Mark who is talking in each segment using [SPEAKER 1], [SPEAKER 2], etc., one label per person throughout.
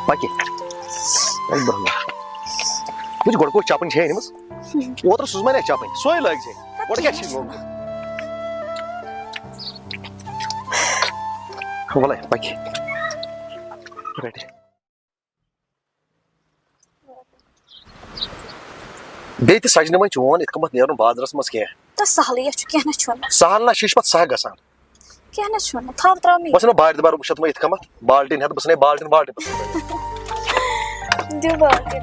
[SPEAKER 1] बाकी मुझे गोड़ को चापन छे निमस ओतर सुज माने चापन सोय लग जे गोड़ क्या छी गो वाला बाकी रेडी बेत सजन वो चोन इत कमत नेरन बाजारस मस के
[SPEAKER 2] तो सहल ये क्या न छोन
[SPEAKER 1] सहल ना शीश पत सह गसान
[SPEAKER 2] क्या न छोन थाव त्राव मी
[SPEAKER 1] बस ना बार बार उशत में इत कमत बाल्टीन हद बस ने बाल्टीन
[SPEAKER 2] दो बाल्टीन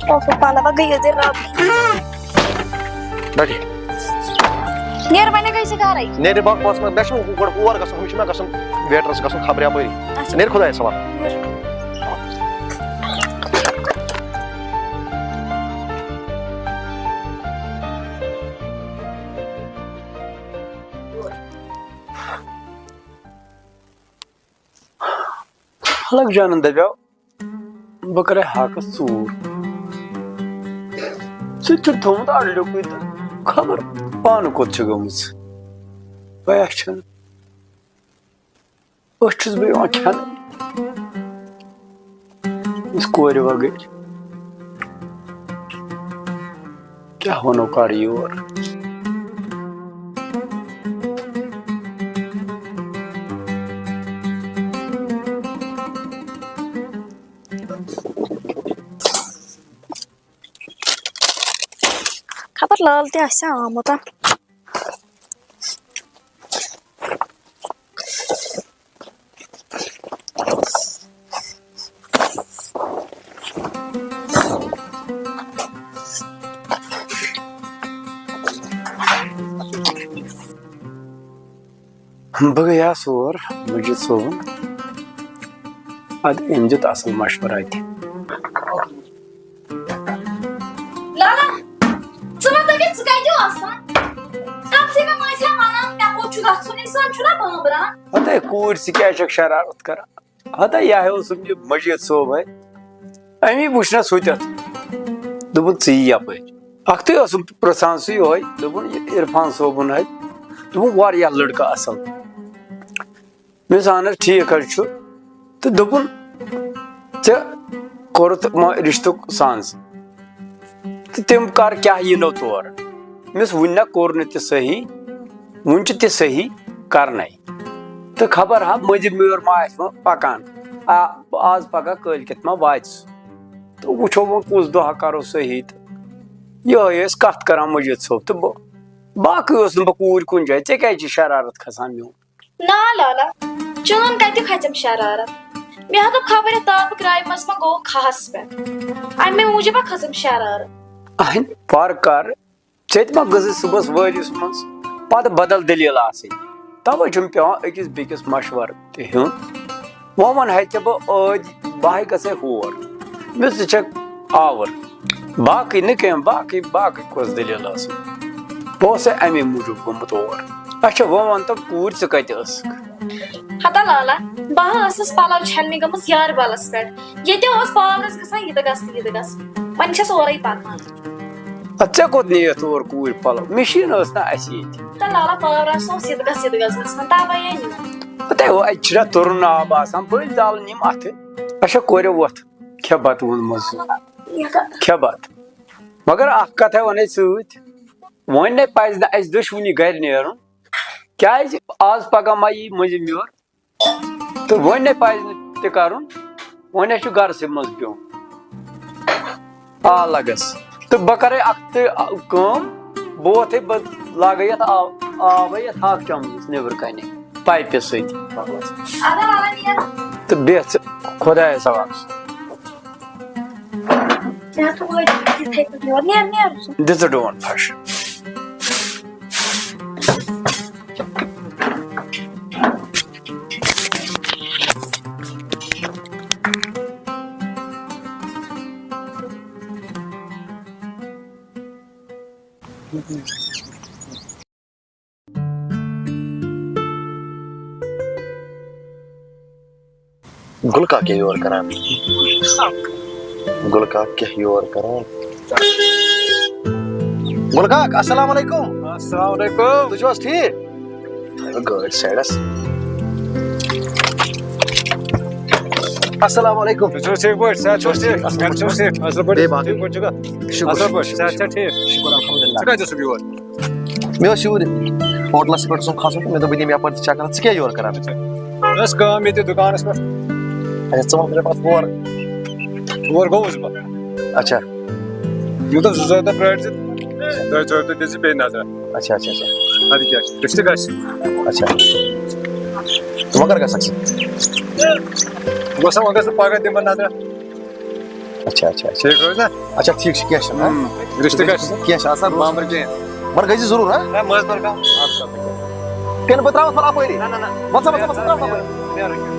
[SPEAKER 2] ओ पाला गई दे राब
[SPEAKER 1] बैठी
[SPEAKER 2] नेर बने कैसे खा रही
[SPEAKER 1] नेर बाग पास में बैठो गोड़ और गसन हमेशा में गसन वेटरस गसन खबरिया बरी नेर खुदा है सवाल
[SPEAKER 3] अलग जानन दब्याव बकरे हाकस सूर सुच थोमत आडलो कुत खबर पान कोत छ गमुस बयाछन ओछस बे आखन इस कोरे वगे क्या होनो कारियो और
[SPEAKER 2] खबर लाल ते आशा आमोता
[SPEAKER 3] बगया सोर मुझे सोवन अद इंजत असल मशवरा थी
[SPEAKER 2] लाला सुबह तक सकाइयो आसान कब से मैं माइसे माना मैं को चुगा सुने सन चुना बाबरा
[SPEAKER 3] अते कोर सिक्या शरारत कर अते या है उसम जो मस्जिद सोब है अमी बुशना सोचत दुबन सी या पे अखते उसम प्रशांसी होय दुबन इरफान सोबन है दुबन वारिया लड़का असल मैं जान ठीक कर छु तो दुबन च कोरत रिश्तो सांस तम कर क्या ये नो तौर मिस वुन्ना कोर ते सही वुन ते सही करना तो खबर हा मजिद मेर मा पकान आज पका कल कित मा वाच तो वो वो कुछ दो करो सही तो ये कत कर मजिद सोब तो बाकी बूर कुन जाए ऐ क्या शरारत खसान मे
[SPEAKER 2] ना लाला चोन कति खचम शरारत मे हत खबर ताप क्राइम मस मा गो खास पे आई मे मुझे बा खसम शरारत
[SPEAKER 3] अहन पार कर चेत मा गज सुबह वरिस मस पद बदल दलील आसे तब जुम पे अकिस बिकिस मशवर ते हूं वो मन है ते आज बाय गसे होर मिस चेक आवर बाकी न के बाकी कोस दलील आसे बोसे अमी मुजब गुमत और अच्छा वो मन तो कूर से कहते अस
[SPEAKER 2] हता लाला बाह असस पालाव छलने गमस यार बालस पेट ये ते ओस पालावस गसा ये दगस मन छ सोरै पाका
[SPEAKER 3] अच्छा कोत नियत और कूर पालाव मशीन अस ना असी
[SPEAKER 2] ता लाला पालाव सो सिद गस गस ता बाय नी
[SPEAKER 3] अते वो अच्छा तुरना बासम बल दाल निम अथ अच्छा कोरे वत क्या बात वन मस क्या बात मगर अख कथा वने सूत वन ने पाइज ना अस दुश्मनी घर नेरन क्या आज पगा मा यी मज म्योर तो वन ने पाइज ते करुन वन घर से मज प्यो आ लगस तो बकरे अख्ते कम बोथे लाग यत आव यत हाक चमस नेबर कने पाइप सती
[SPEAKER 2] आधा लाला नियर
[SPEAKER 3] तो बेस खुदा सवाल
[SPEAKER 2] या तो वो दिखाई पड़ो नियर
[SPEAKER 3] दिस डोंट फश
[SPEAKER 1] गुलका के योर करा गुलका के योर करा गुलका अस्सलाम वालेकुम
[SPEAKER 3] अस्सलाम वालेकुम
[SPEAKER 1] तुझ ठीक गुड साइडस अस्सलाम वालेकुम
[SPEAKER 3] Çok boş, sen çok şey. Ben çok şey. Asıl boş.
[SPEAKER 1] Bey bak.
[SPEAKER 3] Çok çıkar.
[SPEAKER 1] शुक्र
[SPEAKER 3] Asıl boş, sen
[SPEAKER 1] शुक्र
[SPEAKER 3] çok şey.
[SPEAKER 1] शुक्र अल्हम्दुलिल्लाह
[SPEAKER 3] Çıkar diyorsun bir var.
[SPEAKER 1] मे शुर होटलस पे खसुन मे दोप दिम यपर चक्कर च क्या योर करान
[SPEAKER 3] Nasıl काम yetti dukanı mı?
[SPEAKER 1] अच्छा च मेरे पास और
[SPEAKER 3] Duvar kovuz mu?
[SPEAKER 1] अच्छा
[SPEAKER 3] Yılda Zuzay'da bıraktın. Daha sonra da dizi beyin nazar.
[SPEAKER 1] अच्छा अच्छा अच्छा
[SPEAKER 3] Hadi gel. İşte kaç.
[SPEAKER 1] अच्छा तुम कर सकते
[SPEAKER 3] Masa odası paga demen nazar.
[SPEAKER 1] अच्छा अच्छा अच्छा
[SPEAKER 3] Şey koyuz da.
[SPEAKER 1] अच्छा ठीक है कैश है
[SPEAKER 3] İşte kaç.
[SPEAKER 1] कैश आसान
[SPEAKER 3] Mamur diye.
[SPEAKER 1] मर गई जरूर है
[SPEAKER 3] Ha mazbar ka.
[SPEAKER 1] केन बतराव फला पयरी
[SPEAKER 3] Na na na.
[SPEAKER 1] बसा बसा बसा बसा
[SPEAKER 3] Ne arıyor?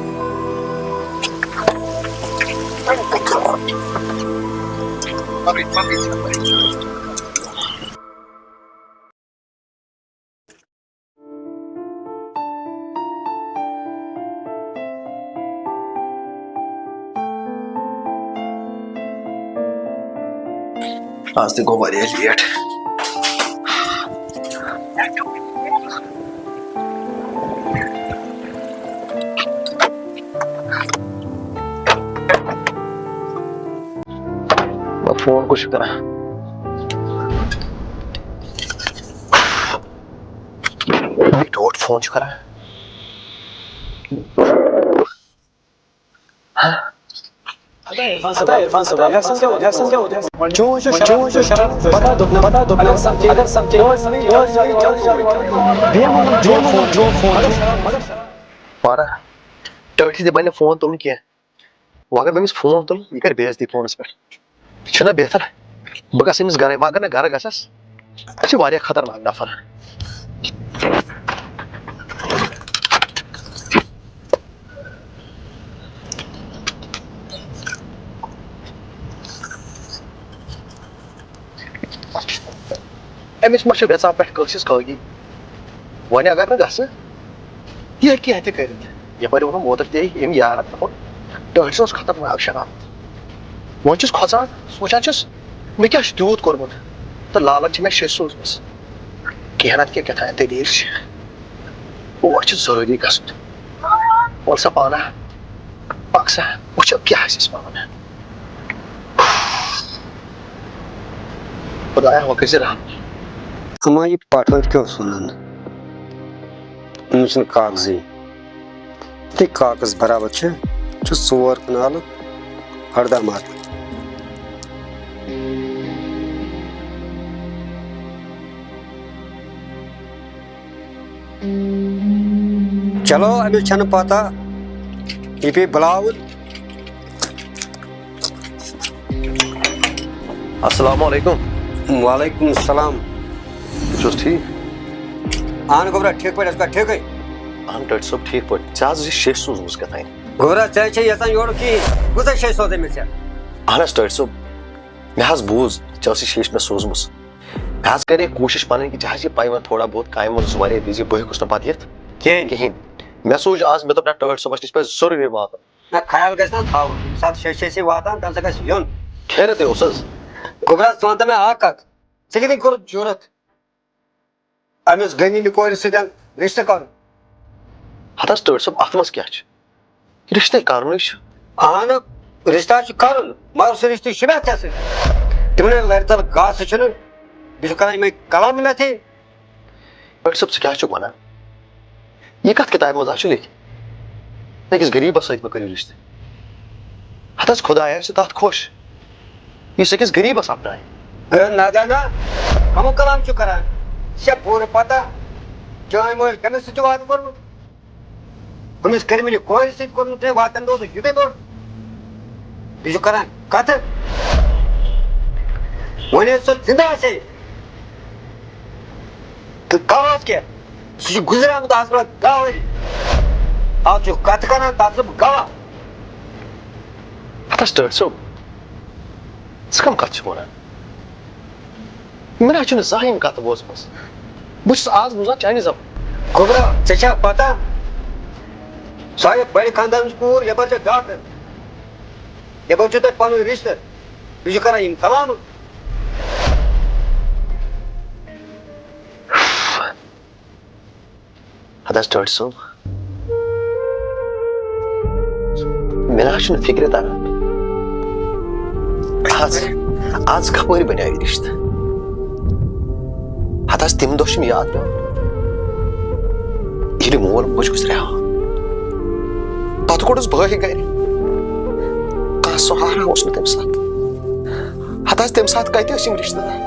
[SPEAKER 1] आज ते गो वारिया लेट फोन कुछ करा डॉट फोन करा पारा टर्टी बने फोन तुल क्या वो अगर मैं फोन तुल यह कर बेइज्जती फोनस पे छना बेहतर बह गस गर वह अगर गर गसस खतरनाक नफर अमिस मे गसान पे कस कगी वन अगर न गस यह क्या कर यपर वो मोतर ते यार टर्स खतरनाक शराब वो खोसान वचान मे क्या तूत कोर्मुत तो लालच मे शे सोजमस कह क्या दलील और जरूरी गसन वल सा पाना पक सा वो क्या पान खुदाया वो कैसे रहा
[SPEAKER 4] Ama ये पार्टनर क्यों सुनन उनसे कागजी ते कागज बराबर छे जो 4 कनाल हरदा मार चलो अभी छन पाता ये पे बुलाओ
[SPEAKER 1] अस्सलाम वालेकुम
[SPEAKER 4] वालेकुम सलाम
[SPEAKER 1] चुस ठीक
[SPEAKER 4] आन गोबरा ठीक पे इसका ठीक है
[SPEAKER 1] हम टट सब ठीक पर चाज शेष सोजमस कथाई
[SPEAKER 4] गोबरा चाहे छे यसान योर की गुजा शे सोदे में से
[SPEAKER 1] अहनस टट सब मे हज बूज चलसी शेष में सोजमस हज करे कोशिश पाने की चाहे पाई थोड़ा बहुत कायम और वारे बिजी बह कुछ पात यत कहीं मे सोच आज मे तो टट सब पे जरूरी वात
[SPEAKER 4] ना ख्याल गस ना थाव साथ शे से वाता तन से गस योन
[SPEAKER 1] खेर ते ओसस
[SPEAKER 4] गोबरा सोंत में आकक सेकिन कोर जरूरत अमिस गनी निकोर सिदन रिश्ते कर
[SPEAKER 1] हतस टट सब अतमस क्या रिश्ते कारण
[SPEAKER 4] आन रिश्ता कर मगर से रिश्ते शिबा कैसे तुमने लड़तल गास छन बिस्कर में कलाम में थे
[SPEAKER 1] टट सब क्या वना ये कत किताब मज आशु लिख अकिस गरीबस सत करो रिश्ते हतस खुदाया तथ खुश यह अकिस गरीबस अपनाए
[SPEAKER 4] ना दादा हम कलाम चु करा से पूरे पता चाय मोल कने से बात कर हम इस कर्मी कोई से कोन ते वातन दो युदे बोल बिजु करा कत वने सो जिंदा से तो कावत के सु गुजरा मत आसरा गाव आ जो कत करा तासब गाव
[SPEAKER 1] हतस टट सब कम कत वन मैं जाहिम कत बोजमस बहुत आज बुझान चाने जब
[SPEAKER 4] गोबरा चचा पता सारे बड़े खानदान पूर यबर से गात यबर से तक पानो रिश्ते बिजु करा इन तमाम
[SPEAKER 1] हतस टट सब मेरा फिक्र तरह आज खबर बने रिश्त हत तम दह याद पे मोल मोज गुजरिया पे कोड़स भाई गर कह सहारा तम सात हत तम सात कत रिश्तेदार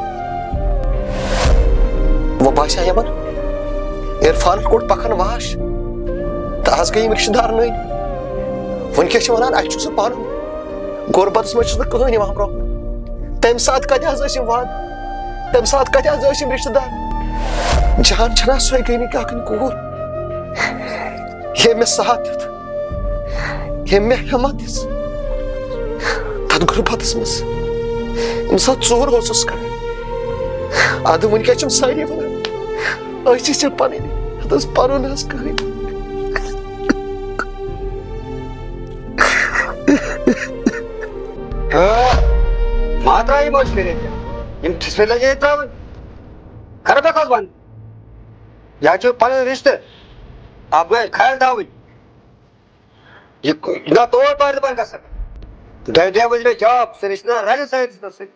[SPEAKER 1] वो बासा यमन इरफान कोड़ पखन वाश तो आज गई रिश्तेदार नन वनक वन अह पान गुरबत मज कहन ब्रो तम सात कत वाद तम सात कत रिश्तेदार जान छना सो गई अखन कूर ये मे साथ दित ये मे हिम्मत दिस तथ गुरबत मज इन सात चोर कर अद वनक सारे वन पन पुन कह
[SPEAKER 4] मात्रा मज कर लगे त्रावन कर बे बंद या पन रिश्ते अब गए ख्याल थावन ना तोड़ पार बन ग दे बजे जॉब से रिश्तेदार रन सत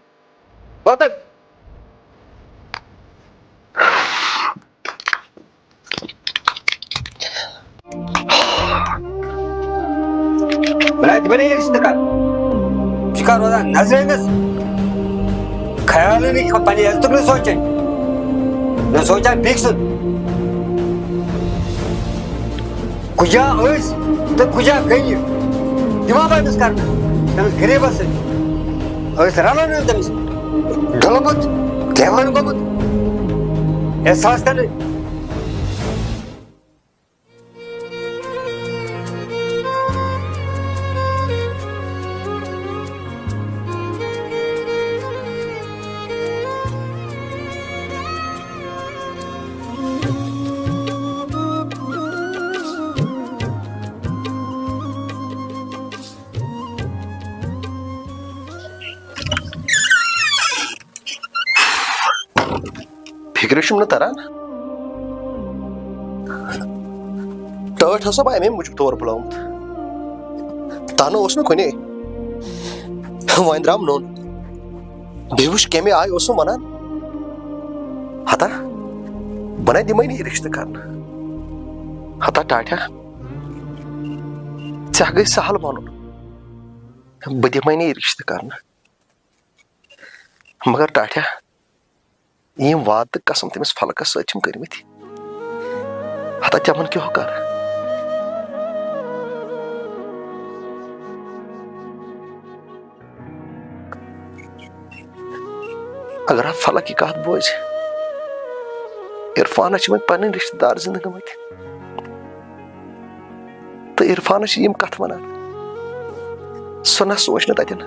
[SPEAKER 4] पता बने रिश्ते का शिकार रोजा नजर ख्याल नहीं पनी इज्जत न सोचन न सोचान बिक कुजा तो कुजा गई दिमा बंदस कर तमिस गरीबस रलान तमिस डलमुत देवान गोमुत एहसास तन
[SPEAKER 1] फिक्र न तरह टर्ट हसा बह अमे मूजूब तौर बुलामुत तन कुने वन द्राव नोन बे वुच कमे आय वन हता बना दिमे नी रिश्ते कर हता टाटा ऐ गई सहल वन बह दिमे नी रिश्ते कर मगर टाटा यम वाद तो कसम तमिस फलकस सम कर्मित हता तमन क्या कर अगर आप फलक की कत बोझ इरफान वो पन रिश्तेदार जिंद गमत तो इरफान यम कत वन सह ना सोच न तन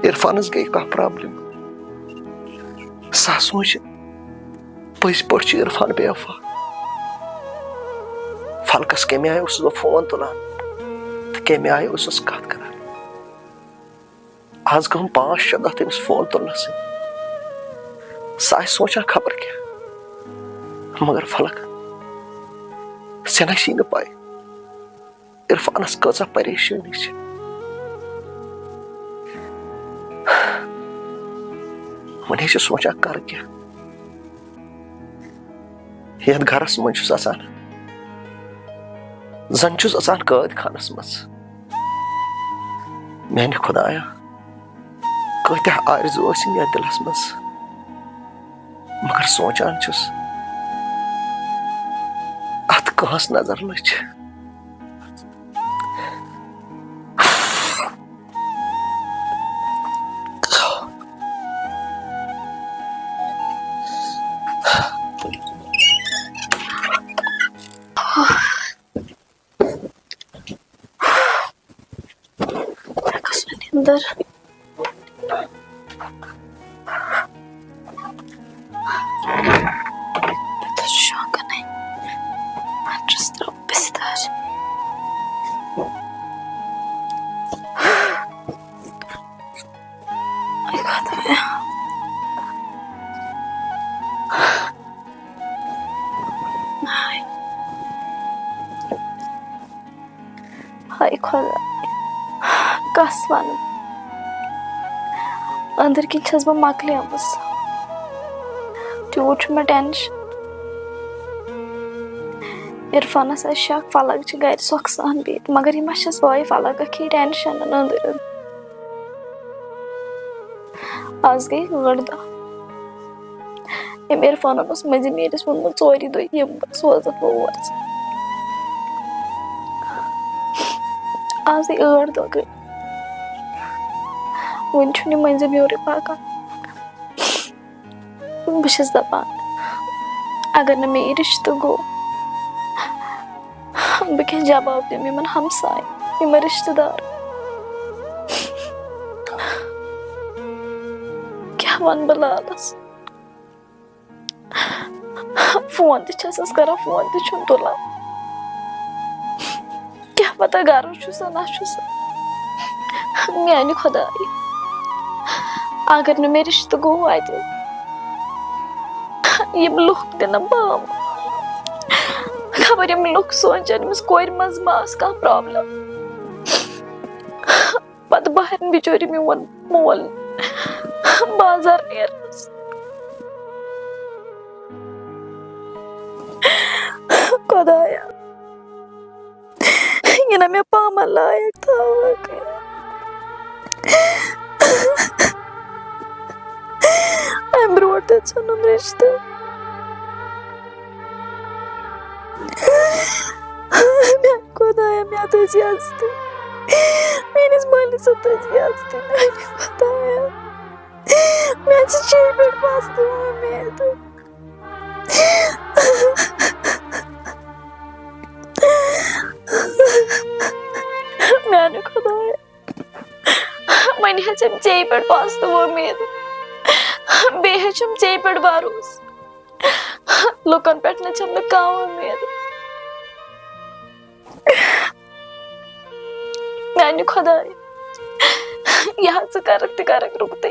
[SPEAKER 1] इरफानस गई कह प्रॉब्लम सह सोच पज पे इरफान बेवफा फलकस कमे आय फोन तुलान तो कमे आय कत कर आज गम 5-6 दह तमिस फोन तुलनस सह सोचान खबर क्या मगर फलक से न पाए इरफानस कजा परेशानी वन सोचा कर क्या ये घरस मज अचान जन अचान कैद खानस मज मैंने खुदाया कत आरजू ये दिलस मज मगर सोचान अत कहस नजर लच
[SPEAKER 2] अंदर तो शौक नहीं Manchester Bistar I got it Hi Khoda कस वन अंदर किन छस बह मकलियामस तूत मे टेंशन इरफानस शक फलक गर सोखसान बित मगर यह मस वाय फलक खी टेंशन अंदर आज गई 8 दह इरफान मजी मेरिस वोनमुत 4 दह सोजत और आज 8 दह गई वन मजी म्योर पाकान बस दपान अगर न मे रिश्त गो बह क्या जवाब दिम इन हमसाय इन रिश्तेदार क्या वन बह लालस फोन तस करा फोन तुलान क्या पता गर ना मान खुदाई अगर न मे रिश्त गो अत यम लुक दिन बाम खबर यम लुक सोचन अमिस कोर मज मास कह प्रॉब्लम पत बहन बिचोरी मोन मोल बाजार नेरनस खुदाया ये ना मे पाम लायक था अम ब्रोट सन रिश्ते खुदाया मे तजी आस्ती मेनिस मालिस तजी आस्ती खुदाया मे पे पास मे तो मैंने खुदाया वन हेचम चे पे पास उम्मीद बे हेचम चे पे भरोस लुकन पे नम कम उम्मीद मैंने खुदाया यह करक रुकते